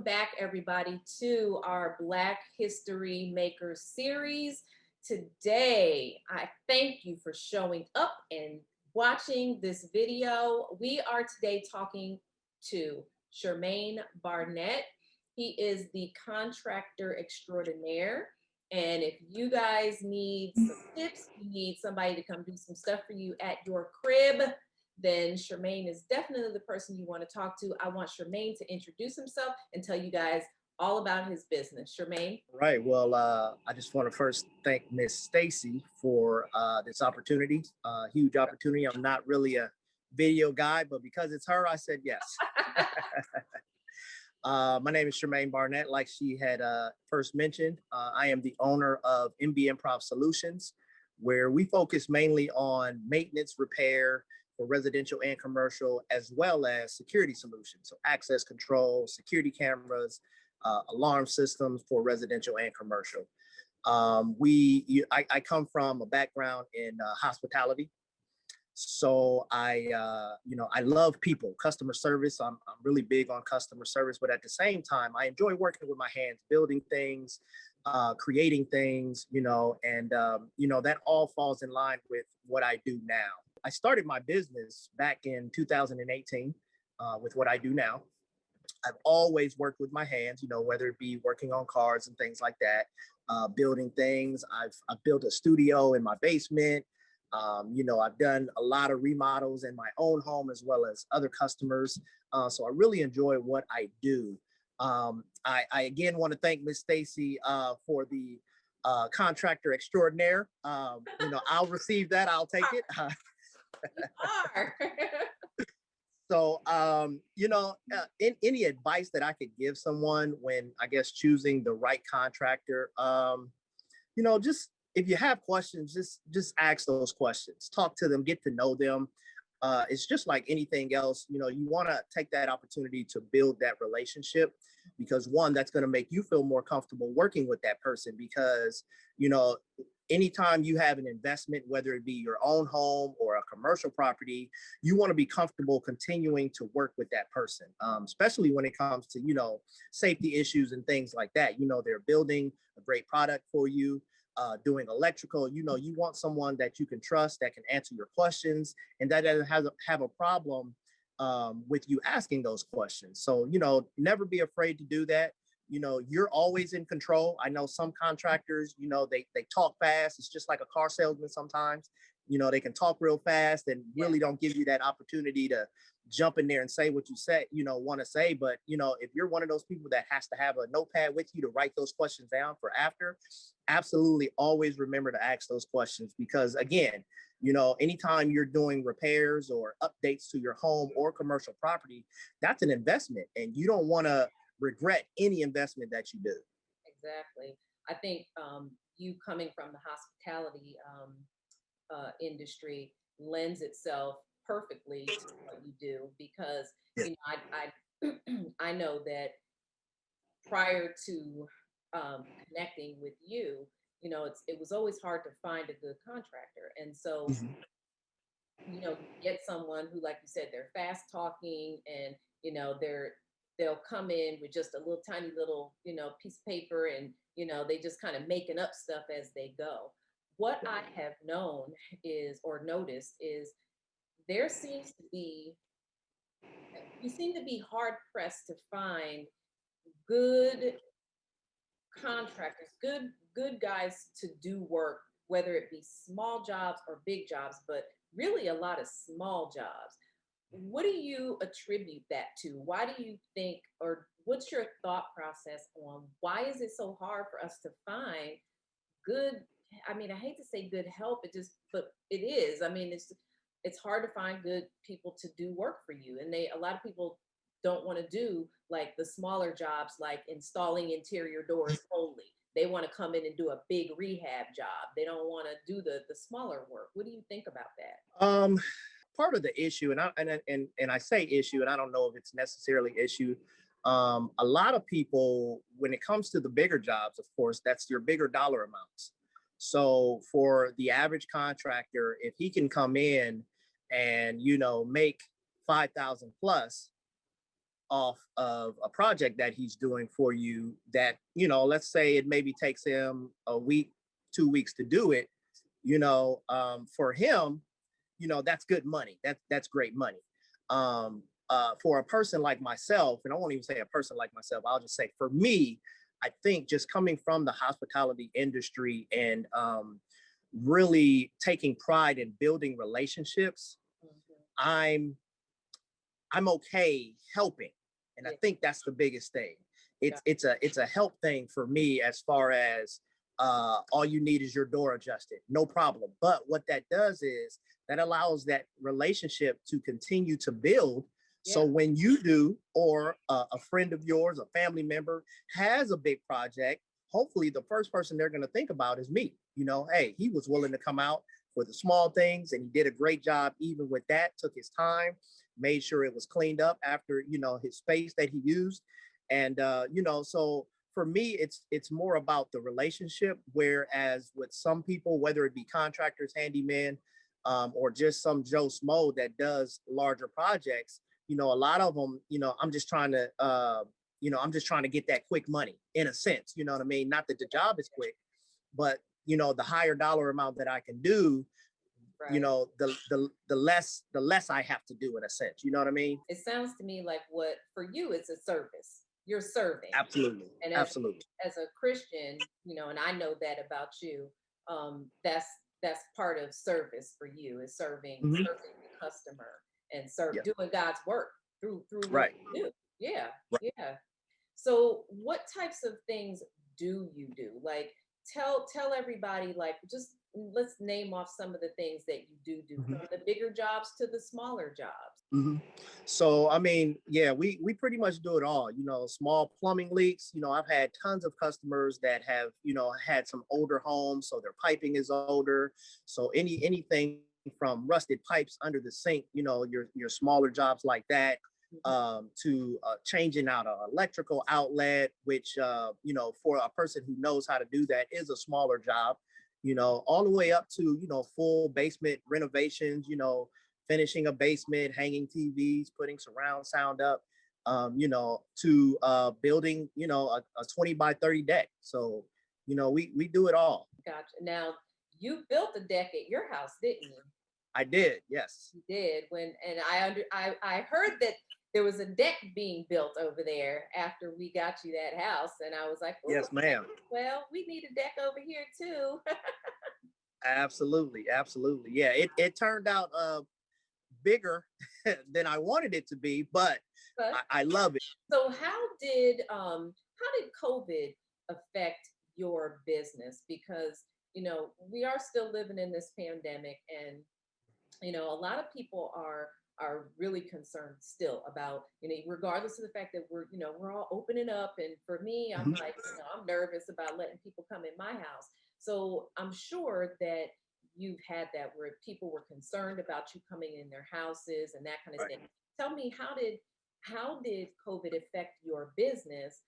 back, everybody, to our Black History Makers series. Today, I thank you for showing up and watching this video. We are today talking to Shermaine Barnett. He is the Contractor Extraordinaire. And if you guys need some tips, you need somebody to come do some stuff for you at your crib, then Shermaine is definitely the person you want to talk to. I want Shermaine to introduce himself and tell you guys all about his business. Shermaine. Right. Well, I just want to first thank Miss Stacy for this opportunity. Huge opportunity. I'm not really a video guy, but because it's her, I said yes. My name is Shermaine Barnett. Like she had first mentioned, I am the owner of MB Improv Solutions, where we focus mainly on maintenance, repair for residential and commercial, as well as security solutions. So access control, security cameras, alarm systems for residential and commercial. I come from a background in hospitality. So I love people, customer service. I'm really big on customer service, but at the same time, I enjoy working with my hands, building things, creating things, and that all falls in line with what I do now. I started my business back in 2018 with what I do now. I've always worked with my hands, whether it be working on cars and things like that, building things. I've built a studio in my basement. I've done a lot of remodels in my own home as well as other customers. So I really enjoy what I do. I again want to thank Miss Stacy for the Contractor Extraordinaire. I'll receive that. I'll take it. You are. So, any advice that I could give someone when, I guess, choosing the right contractor, just if you have questions, just ask those questions, talk to them, get to know them. It's just like anything else, you want to take that opportunity to build that relationship because one, that's going to make you feel more comfortable working with that person because, anytime you have an investment, whether it be your own home or a commercial property, you want to be comfortable continuing to work with that person, especially when it comes to, safety issues and things like that. They're building a great product for you, doing electrical, you want someone that you can trust, that can answer your questions, and that doesn't have a problem with you asking those questions. So, never be afraid to do that. You're always in control. I know some contractors, they talk fast. It's just like a car salesman sometimes. They can talk real fast and really don't give you that opportunity to jump in there and say what you say, want to say. But, if you're one of those people that has to have a notepad with you to write those questions down for after, absolutely always remember to ask those questions because, again, anytime you're doing repairs or updates to your home or commercial property, that's an investment and you don't want to regret any investment that you do. Exactly. I think you coming from the hospitality industry lends itself perfectly to what you do because I know that prior to connecting with you, it was always hard to find a good contractor, and so get someone who, like you said, they're fast talking and they'll come in with just a little tiny little piece of paper and they just kind of making up stuff as they go. What I have known is or noticed is there seems to be you seem to be hard pressed to find good contractors, good guys to do work, whether it be small jobs or big jobs, but really a lot of small jobs. What do you attribute that to? Why do you think, or what's your thought process on why is it so hard for us to find good? I mean, I hate to say good help, but it is. I mean, it's hard to find good people to do work for you, and a lot of people don't want to do like the smaller jobs, like installing interior doors only. They want to come in and do a big rehab job. They don't want to do the smaller work. What do you think about that? Part of the issue, and I say issue, and I don't know if it's necessarily issue. A lot of people, when it comes to the bigger jobs, of course, that's your bigger dollar amounts. So for the average contractor, if he can come in and make 5,000 plus, off of a project that he's doing for you that, you know, let's say it maybe takes him a week, 2 weeks to do it, you know, for him, you know, that's good money. That's great money. For a person like myself, and I won't even say a person like myself, I'll just say for me, I think just coming from the hospitality industry and really taking pride in building relationships, I'm okay helping. And I think that's the biggest thing. It's a help thing for me as far as all you need is your door adjusted, no problem. But what that does is that allows that relationship to continue to build. So when you do, or a friend of yours, a family member has a big project, hopefully the first person they're going to think about is me. You know, hey, he was willing to come out for the small things, and he did a great job even with that, took his time, made sure it was cleaned up after, you know, his space that he used. And, you know, so for me, it's more about the relationship, whereas with some people, whether it be contractors, handyman, or just some Joe Smo that does larger projects, you know, a lot of them, you know, I'm just trying to get that quick money in a sense, you know what I mean? Not that the job is quick, but, you know, the higher dollar amount that I can do, you know, the less I have to do in a sense, you know what I mean? It sounds to me like what for you it's a service. You're serving. Absolutely. And absolutely. As a Christian, you know, and I know that about you, that's part of service for you is serving the customer and doing God's work through what you do. Yeah. Yeah. So what types of things do you do? Like tell everybody, like, just let's name off some of the things that you do from the bigger jobs to the smaller jobs. So, I mean, yeah, we pretty much do it all, you know, small plumbing leaks. You know, I've had tons of customers that have, you know, had some older homes, so their piping is older. So anything from rusted pipes under the sink, you know, your smaller jobs like that, to changing out an electrical outlet, which, you know, for a person who knows how to do that is a smaller job, you know, all the way up to, you know, full basement renovations, you know, finishing a basement, hanging TVs, putting surround sound up, you know, to building, you know, a 20 by 30 deck. So, you know, we do it all. Gotcha. Now, you built a deck at your house, didn't you? I did, yes. You did. I heard that there was a deck being built over there after we got you that house, and I was like, yes, ma'am. Well, we need a deck over here too. Absolutely, absolutely. Yeah, it turned out bigger than I wanted it to be, but I love it. So how did COVID affect your business? Because, you know, we are still living in this pandemic, and, you know, a lot of people are really concerned still about, you know, regardless of the fact that we're all opening up. And for me, I'm like, you know, I'm nervous about letting people come in my house. So I'm sure that you've had that where people were concerned about you coming in their houses and that kind of thing. Tell me, how did COVID affect your business?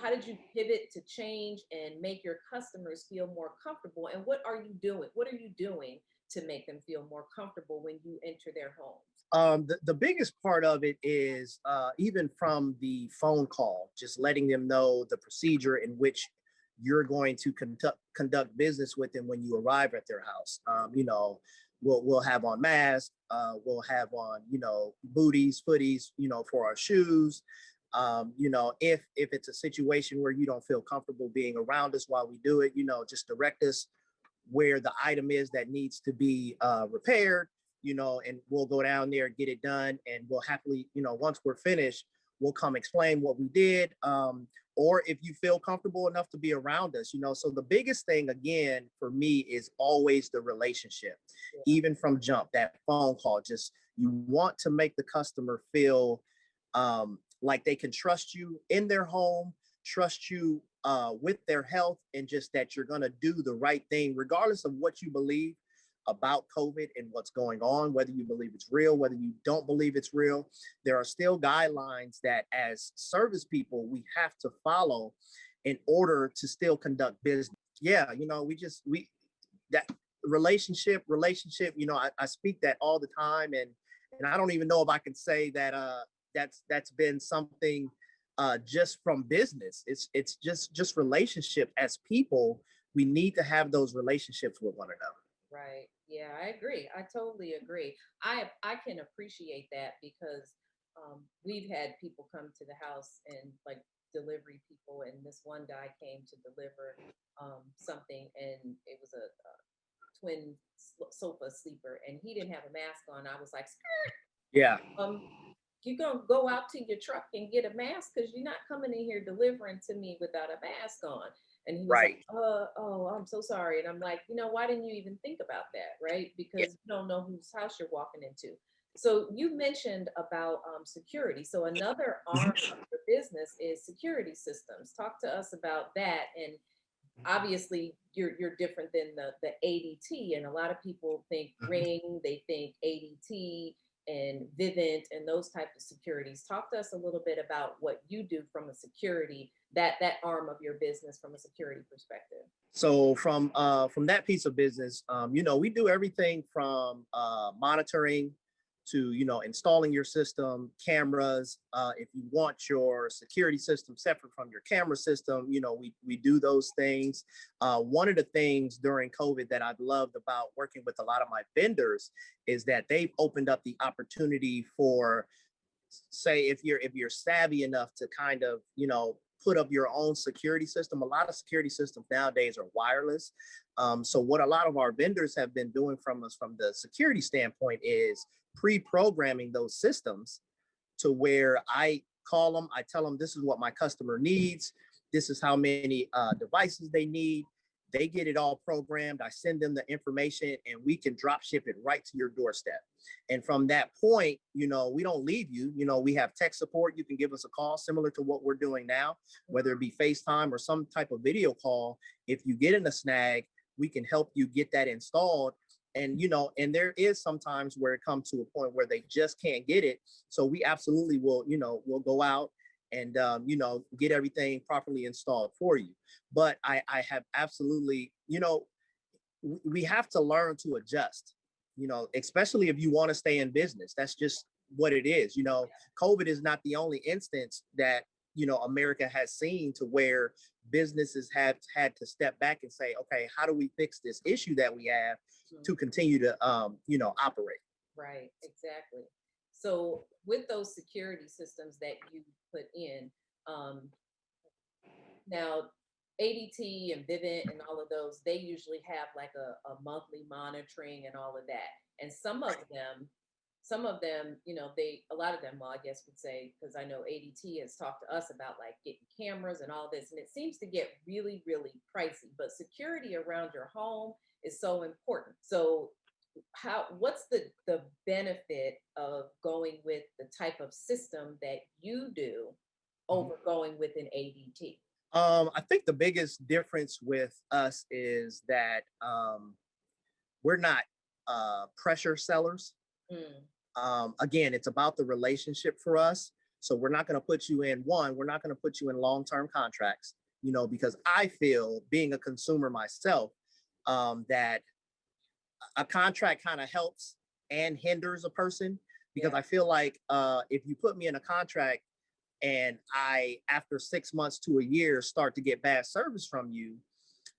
How did you pivot to change and make your customers feel more comfortable? And what are you doing? What are you doing to make them feel more comfortable when you enter their homes? The biggest part of it is even from the phone call, just letting them know the procedure in which you're going to conduct business with them when you arrive at their house. You know, we'll have on masks, we'll have on, you know, booties, footies, you know, for our shoes. You know, if it's a situation where you don't feel comfortable being around us while we do it, you know, just direct us where the item is that needs to be repaired, you know, and we'll go down there, get it done, and we'll happily, you know, once we're finished, we'll come explain what we did. Or if you feel comfortable enough to be around us, you know. So the biggest thing, again, for me is always the relationship, even from jump, that phone call. Just you want to make the customer feel like they can trust you in their home, trust you with their health, and just that you're going to do the right thing, regardless of what you believe about COVID and what's going on, whether you believe it's real, whether you don't believe it's real. There are still guidelines that as service people, we have to follow in order to still conduct business. Yeah, you know, that relationship, you know, I speak that all the time. And I don't even know if I can say that, that's been something just from business. It's just relationship as people. We need to have those relationships with one another. Right. Yeah, I agree. I totally agree. I can appreciate that because we've had people come to the house and like delivery people, and this one guy came to deliver something, and it was a twin sofa sleeper, and he didn't have a mask on. I was like, Yeah, um, you're gonna go out to your truck and get a mask because you're not coming in here delivering to me without a mask on. And he was like, right. oh, I'm so sorry. And I'm like, why didn't you even think about that, right? Yeah. Because you don't know whose house you're walking into. So you mentioned about security. So another arm Mhm. of your business is security systems. Talk to us about that. And obviously you're different than the ADT, and a lot of people think Mhm. Ring, they think ADT and Vivint and those type of securities. Talk to us a little bit about what you do from a security, that arm of your business from a security perspective. So from that piece of business, we do everything from monitoring to installing your system, cameras. If you want your security system separate from your camera system, we do those things. One of the things during COVID that I've loved about working with a lot of my vendors is that they've opened up the opportunity for, say, if you're savvy enough to kind of put up your own security system. A lot of security systems nowadays are wireless. So what a lot of our vendors have been doing from us from the security standpoint is pre-programming those systems to where I call them, I tell them this is what my customer needs, this is how many devices they need. They get it all programmed. I send them the information, and we can drop ship it right to your doorstep. And from that point, we don't leave you. We have tech support. You can give us a call similar to what we're doing now, whether it be FaceTime or some type of video call. If you get in a snag, we can help you get that installed. And there is sometimes where it comes to a point where they just can't get it. So we absolutely will go out and get everything properly installed for you. But I have absolutely, we have to learn to adjust, especially if you want to stay in business. That's just what it is. COVID is not the only instance that, America has seen to where businesses have had to step back and say, okay, how do we fix this issue that we have to continue to, operate? Right, exactly. So with those security systems that you put in, um, now ADT and Vivint and all of those, they usually have like a monthly monitoring and all of that. And some of them, a lot of them, well, I guess would say, because I know ADT has talked to us about like getting cameras and all this, and it seems to get really, really pricey. But security around your home is so important. So what's the benefit of going with the type of system that you do over going with an ADT? I think the biggest difference with us is that we're not pressure sellers. Mm, Again, it's about the relationship for us. So we're not going to put you in one, we're not going to put you in long-term contracts, because I feel, being a consumer myself, that a contract kind of helps and hinders a person, because yeah, I feel like if you put me in a contract and I, after 6 months to a year, start to get bad service from you,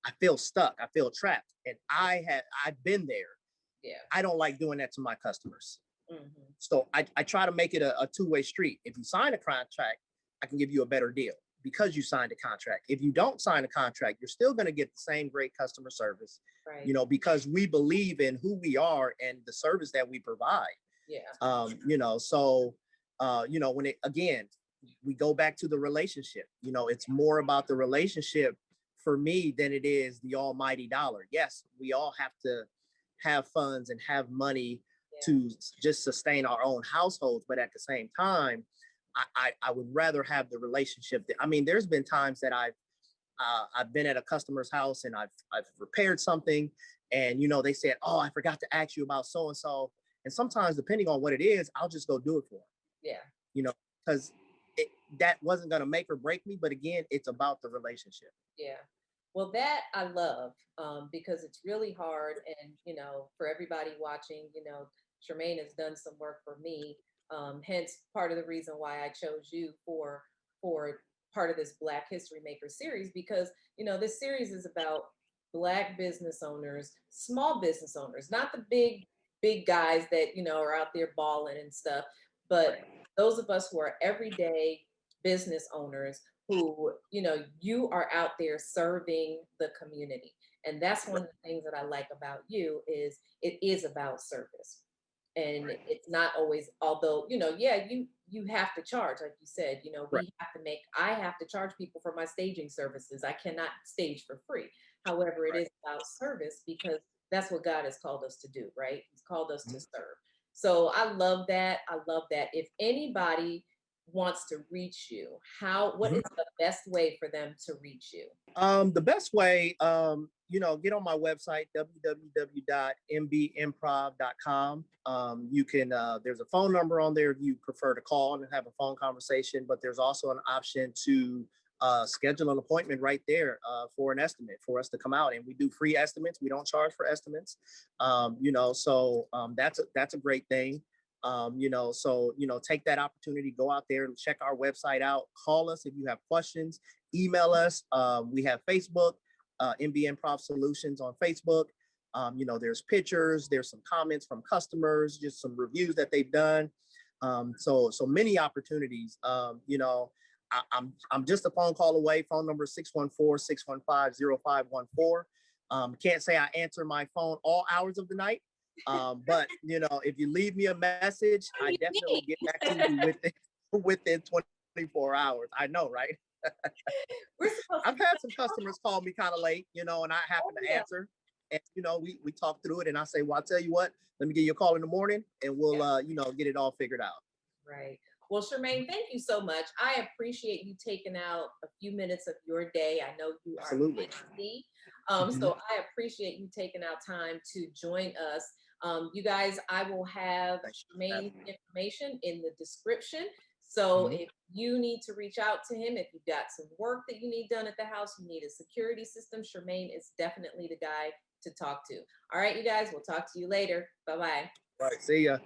I feel stuck. I feel trapped. And I've been there. yeah. I don't like doing that to my customers. Hmm. So I try to make it a two-way street. If you sign a contract, I can give you a better deal because you signed a contract. If you don't sign a contract, you're still going to get the same great customer service, Right. because we believe in who we are and the service that we provide. Yeah. So when it, again, we go back to the relationship. It's more about the relationship for me than it is the almighty dollar. Yes, we all have to have funds and have money Yeah. to just sustain our own households, but at the same time, I would rather have the relationship. I mean, there's been times that I've been at a customer's house and I've repaired something, and they said, "Oh, I forgot to ask you about so and so." And sometimes, depending on what it is, I'll just go do it for them. Yeah. You know, because that wasn't going to make or break me. But again, it's about the relationship. Yeah. Well, that I love, because it's really hard. And, for everybody watching, Shermaine has done some work for me Hence part of the reason why I chose you for part of this Black History Maker series, because this series is about Black business owners, small business owners, not the big guys that are out there balling and stuff, but those of us who are everyday business owners who you are out there serving the community. And that's one of the things that I like about you is it is about service. And it's not always, although yeah, you have to charge, like you said, Right. I have to charge people for my staging services. I cannot stage for free. However, it Right. is about service because that's what God has called us to do, right? He's called us to Mhm. serve. So I love that. I love that. If anybody wants to reach you, what Mhm. is the best way for them to reach you? The best way, get on my website, www.mbimprov.com. You can, there's a phone number on there if you prefer to call and have a phone conversation, but there's also an option to schedule an appointment right there for an estimate for us to come out. And we do free estimates. We don't charge for estimates. That's a great thing. Take that opportunity, go out there and check our website out, call us if you have questions, email us. We have Facebook, MB Improv Solutions on Facebook. There's pictures, there's some comments from customers, just some reviews that they've done. So many opportunities. I'm just a phone call away. Phone number 614-615-0514. Can't say I answer my phone all hours of the night. But if you leave me a message, I definitely get back to you within 24 hours. I know, right? We're supposed I've to. had some customers call me kind of late, and I Oh, happen to yeah. answer. And we talk through it, and I say, well, I'll tell you what, let me give you a call in the morning, and we'll get it all figured out. Right. Well, Shermaine, thank you so much. I appreciate you taking out a few minutes of your day. I know you are Absolutely. busy. Mhm. So I appreciate you taking out time to join us. You guys, I will have Thank you for Shermaine's having me. information in the description. So Mhm. if you need to reach out to him, if you've got some work that you need done at the house, you need a security system, Shermaine is definitely the guy to talk to. All right, you guys, we'll talk to you later. Bye-bye. All right. See ya.